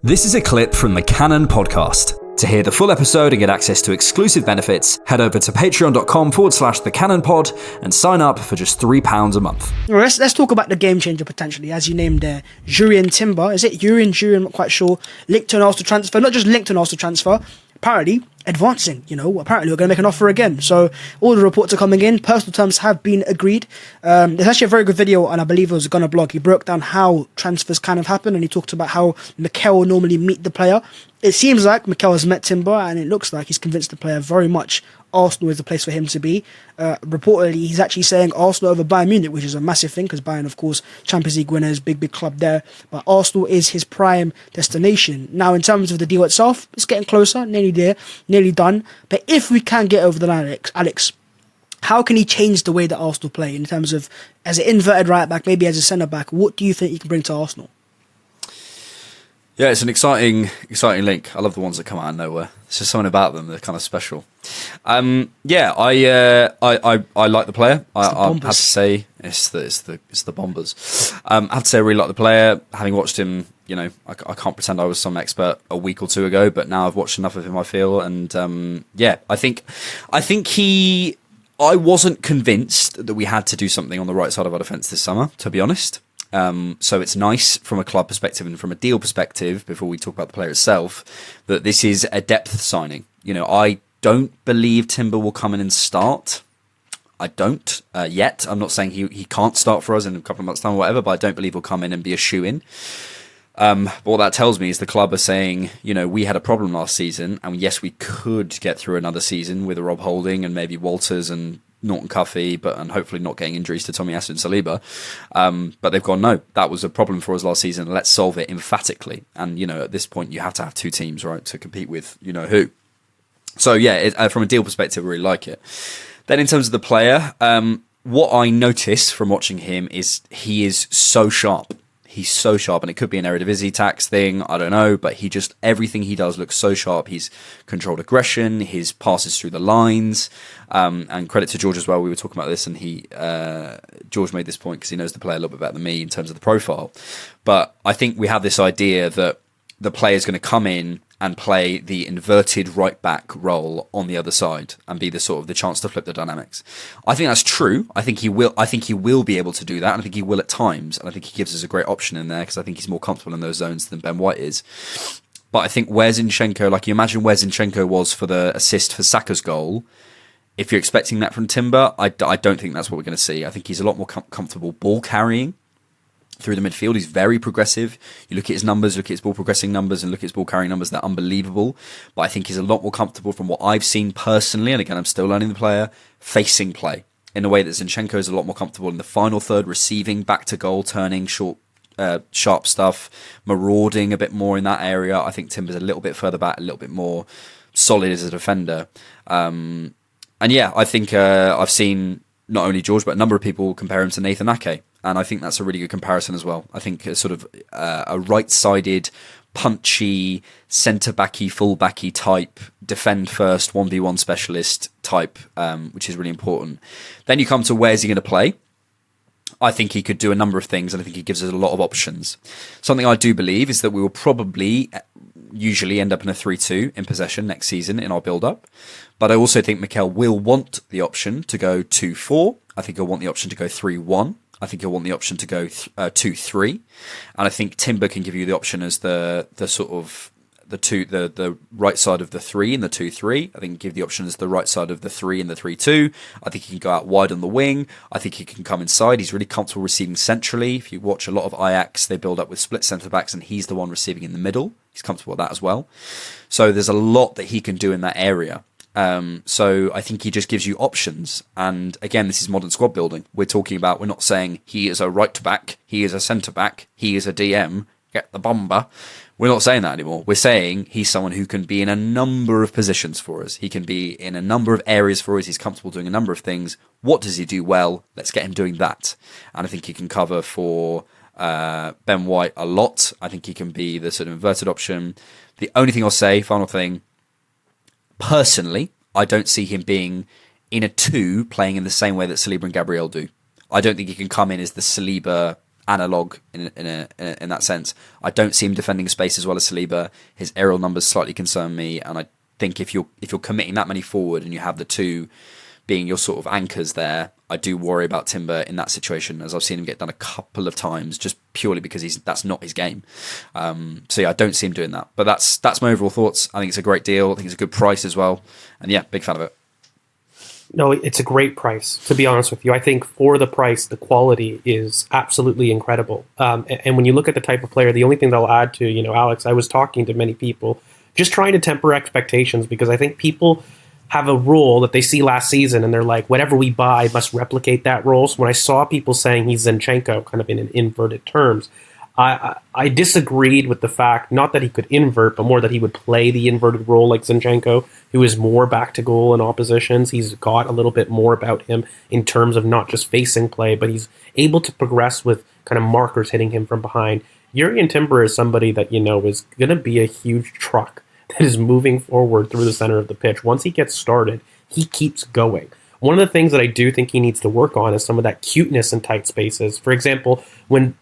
This is a clip from the Cannon podcast. To hear the full episode and get access to exclusive benefits, head over to patreon.com/thecannonpod and sign up for just £3 a month. Let's talk about the game changer potentially, as you named there. Jurriën Timber. Is it Jurriën? I'm not quite sure. Linked to an Arsenal transfer. Not just linked to an Arsenal transfer. Apparently advancing, apparently we're going to make an offer again. So all the reports are coming in. Personal terms have been agreed. There's actually a very good video, and I believe it was a Gunner blog. He broke down how transfers kind of happen, and he talked about how Mikel will normally meet the player. It seems like Mikel has met Timber, and it looks like he's convinced the player very much Arsenal is the place for him to be. Reportedly, he's actually saying Arsenal over Bayern Munich, which is a massive thing because Bayern, of course, Champions League winners, big club there. But Arsenal is his prime destination. Now, in terms of the deal itself, it's getting closer, nearly there, nearly done. But if we can get over the line, Alex, how can he change the way that Arsenal play in terms of as an inverted right back, maybe as a centre back? What do you think he can bring to Arsenal? Yeah, it's an exciting link. I love the ones that come out of nowhere. There's just something about them that are kind of special. I like the player. I have to say it's the Bombers. I have to say I really like the player. Having watched him, I can't pretend I was some expert a week or two ago, but now I've watched enough of him, I feel, and I think I wasn't convinced that we had to do something on the right side of our defence this summer, to be honest. So it's nice from a club perspective and from a deal perspective, before we talk about the player itself, that this is a depth signing. I don't believe Timber will come in and start. I don't yet. I'm not saying he can't start for us in a couple of months' time or whatever, but I don't believe he'll come in and be a shoe-in. But what that tells me is the club are saying, we had a problem last season, and yes, we could get through another season with a Rob Holding and maybe Walters and Norton Cuffy, and hopefully not getting injuries to Tommy Asu and Saliba. But they've gone, no, that was a problem for us last season. Let's solve it emphatically. And, at this point, you have to have two teams, right, to compete with who. So, from a deal perspective, I really like it. Then in terms of the player, what I notice from watching him is he is so sharp. He's so sharp, and it could be an Eredivisie tax thing, I don't know, but everything he does looks so sharp. He's controlled aggression, his passes through the lines, and credit to George as well. We were talking about this, and George made this point because he knows the player a little bit better than me in terms of the profile. But I think we have this idea that the player is going to come in and play the inverted right back role on the other side and be the chance to flip the dynamics. I think that's true. I think he will be able to do that, and I think he will at times. And I think he gives us a great option in there because I think he's more comfortable in those zones than Ben White is. But I think where Zinchenko, you imagine where Zinchenko was for the assist for Saka's goal. If you're expecting that from Timber, I don't think that's what we're going to see. I think he's a lot more comfortable ball carrying through the midfield. He's very progressive. You look at his numbers, look at his ball progressing numbers, and look at his ball carrying numbers. They're unbelievable. But I think he's a lot more comfortable from what I've seen personally, and again, I'm still learning the player, facing play in a way that Zinchenko is a lot more comfortable in the final third, receiving back to goal, turning short, sharp stuff, marauding a bit more in that area. I think Timber's a little bit further back, a little bit more solid as a defender. I think I've seen not only George, but a number of people compare him to Nathan Ake. And I think that's a really good comparison as well. I think a sort of a right-sided, punchy, centre-backy, full-backy type, defend first, 1v1 specialist type, which is really important. Then you come to where's he going to play? I think he could do a number of things, and I think he gives us a lot of options. Something I do believe is that we will probably usually end up in a 3-2 in possession next season in our build-up. But I also think Mikel will want the option to go 2-4. I think he'll want the option to go 3-1. I think he'll want the option to go 2-3, and I think Timber can give you the option as the right side of the 3 in the 2-3. I think he can give the option as the right side of the 3 in the 3-2. I think he can go out wide on the wing. I think he can come inside. He's really comfortable receiving centrally. If you watch a lot of Ajax, they build up with split centre backs, and he's the one receiving in the middle. He's comfortable with that as well. So there's a lot that he can do in that area. So I think he just gives you options. And again, this is modern squad building. We're not saying he is a right back, he is a centre back, he is a DM, get the bomber. We're not saying that anymore. We're saying he's someone who can be in a number of positions for us. He can be in a number of areas for us. He's comfortable doing a number of things. What does he do well? Let's get him doing that. And I think he can cover for Ben White a lot. I think he can be the sort of inverted option. The only thing I'll say, final thing, personally, I don't see him being in a 2 playing in the same way that Saliba and Gabriel do. I don't think he can come in as the Saliba analog in that sense. I don't see him defending space as well as Saliba. His aerial numbers slightly concern me, and I think if you're committing that many forward and you have the two being your sort of anchors there, I do worry about Timber in that situation, as I've seen him get done a couple of times just purely because that's not his game. So yeah, I don't see him doing that. But that's my overall thoughts. I think it's a great deal. I think it's a good price as well. And yeah, big fan of it. No, it's a great price, to be honest with you. I think for the price, the quality is absolutely incredible. And when you look at the type of player, the only thing that I'll add to, Alex, I was talking to many people, just trying to temper expectations, because I think people have a role that they see last season and they're like, whatever we buy must replicate that role. So when I saw people saying he's Zinchenko, kind of in an inverted terms, I disagreed with the fact, not that he could invert, but more that he would play the inverted role like Zinchenko, who is more back to goal in oppositions. He's got a little bit more about him in terms of not just facing play, but he's able to progress with kind of markers hitting him from behind. Jurrien Timber is somebody that, is going to be a huge truck that is moving forward through the center of the pitch. Once he gets started, he keeps going. One of the things that I do think he needs to work on is some of that cuteness in tight spaces. For example,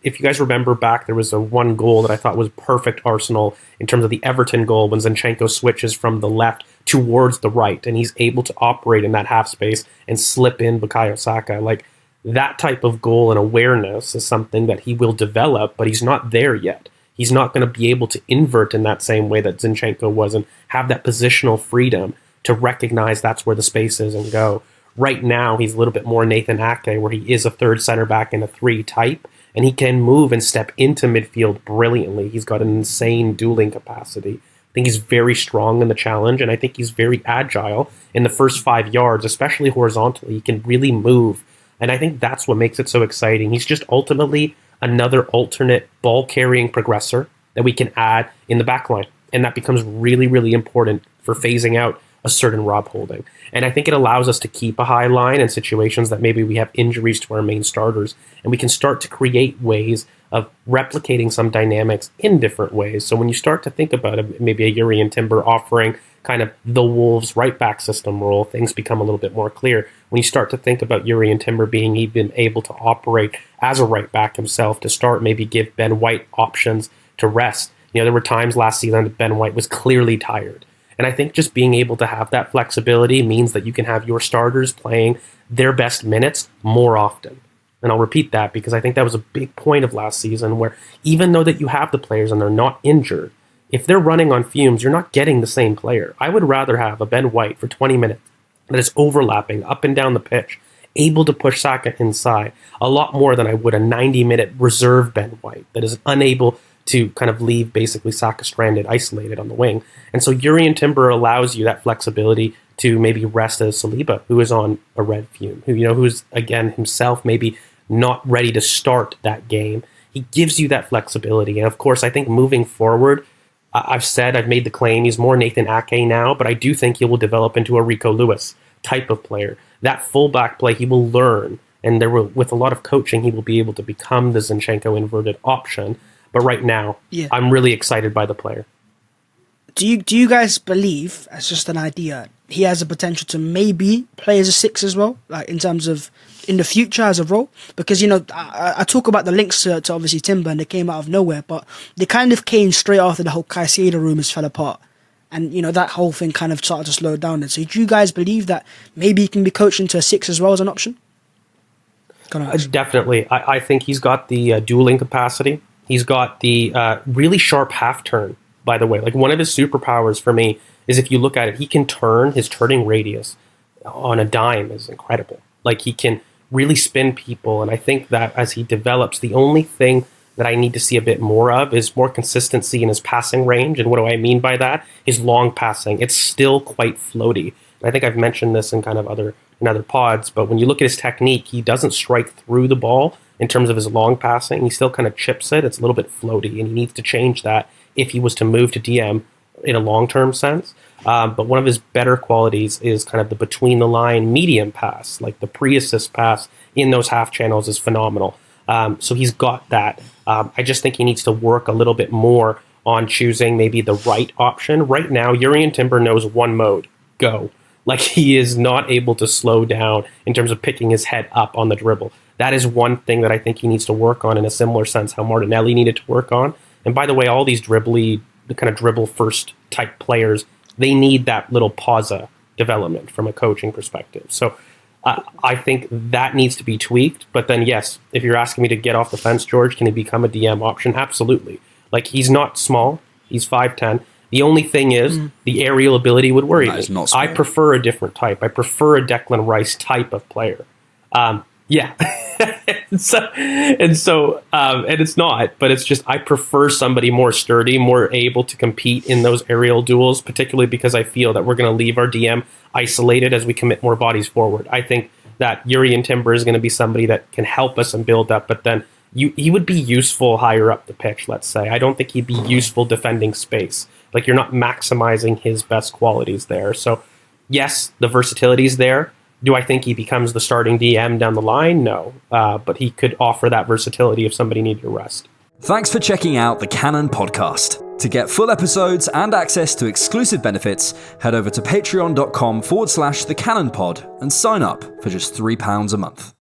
if you guys remember back, there was a one goal that I thought was perfect Arsenal in terms of the Everton goal when Zinchenko switches from the left towards the right, and he's able to operate in that half space and slip in Bukayo Saka. Like, that type of goal and awareness is something that he will develop, but he's not there yet. He's not going to be able to invert in that same way that Zinchenko was and have that positional freedom to recognize that's where the space is and go. Right now, he's a little bit more Nathan Ake, where he is a third center back in a 3 type, and he can move and step into midfield brilliantly. He's got an insane dueling capacity. I think he's very strong in the challenge, and I think he's very agile in the first 5 yards, especially horizontally. He can really move, and I think that's what makes it so exciting. He's just ultimately another alternate ball-carrying progressor that we can add in the back line, and that becomes really, really important for phasing out a certain Rob Holding. And I think it allows us to keep a high line in situations that maybe we have injuries to our main starters, and we can start to create ways of replicating some dynamics in different ways. So when you start to think about it, maybe a Jurrien Timber offering kind of the Wolves right back system role, things become a little bit more clear. When you start to think about Jurrien Timber being even able to operate as a right back himself, to start maybe give Ben White options to rest. There were times last season that Ben White was clearly tired. And I think just being able to have that flexibility means that you can have your starters playing their best minutes more often. And I'll repeat that because I think that was a big point of last season, where even though that you have the players and they're not injured, if they're running on fumes, you're not getting the same player. I would rather have a Ben White for 20 minutes that is overlapping up and down the pitch, able to push Saka inside a lot more than I would a 90-minute reserve Ben White that is unable to kind of leave basically Saka stranded, isolated on the wing. And so Jurrien Timber allows you that flexibility to maybe rest as Saliba, who is on a red fume, who's again himself maybe not ready to start that game. He gives you that flexibility. And of course, I think moving forward, I've made the claim he's more Nathan Ake now, but I do think he will develop into a Rico Lewis type of player. That fullback play he will learn, and with a lot of coaching, he will be able to become the Zinchenko inverted option. But right now, I'm really excited by the player. Do you guys believe, as just an idea, he has the potential to maybe play as a 6 as well, like in terms of in the future as a role? Because I talk about the links to obviously Timber, and they came out of nowhere, but they kind of came straight after the whole Caicedo rumours fell apart, and that whole thing kind of started to slow down. And so, do you guys believe that maybe he can be coached into a 6 as well as an option? Definitely, I think he's got the dueling capacity. He's got the really sharp half turn, by the way. Like, one of his superpowers for me is, if you look at it, he can turn. His turning radius on a dime is incredible. Like, he can really spin people. And I think that as he develops, the only thing that I need to see a bit more of is more consistency in his passing range. And what do I mean by that? His long passing. It's still quite floaty. I think I've mentioned this in kind of other pods, but when you look at his technique, he doesn't strike through the ball in terms of his long passing. He still kind of chips it. It's a little bit floaty, and he needs to change that if he was to move to DM in a long-term sense. But one of his better qualities is kind of the between-the-line medium pass, like the pre-assist pass in those half channels is phenomenal. So he's got that. I just think he needs to work a little bit more on choosing maybe the right option. Right now, Jurrien Timber knows one mode, go. Like, he is not able to slow down in terms of picking his head up on the dribble. that is one thing that I think he needs to work on in a similar sense how Martinelli needed to work on. And by the way, all these the kind of dribble first type players, they need that little pausa development from a coaching perspective. So I think that needs to be tweaked. But then, yes, if you're asking me to get off the fence, George, can he become a DM option? Absolutely. Like, he's not small. He's 5'10". The only thing is the aerial ability would worry me. Not small. I prefer a different type. I prefer a Declan Rice type of player. Yeah. and it's not, but it's just I prefer somebody more sturdy, more able to compete in those aerial duels, particularly because I feel that we're going to leave our DM isolated as we commit more bodies forward. I think that Jurrien Timber is going to be somebody that can help us and build up, but then he would be useful higher up the pitch, let's say. I don't think he'd be useful defending space. Like, you're not maximizing his best qualities there. So, yes, the versatility is there. Do I think he becomes the starting DM down the line? No. But he could offer that versatility if somebody needed a rest. Thanks for checking out the Cannon Podcast. To get full episodes and access to exclusive benefits, head over to patreon.com/thecannonpod and sign up for just £3 a month.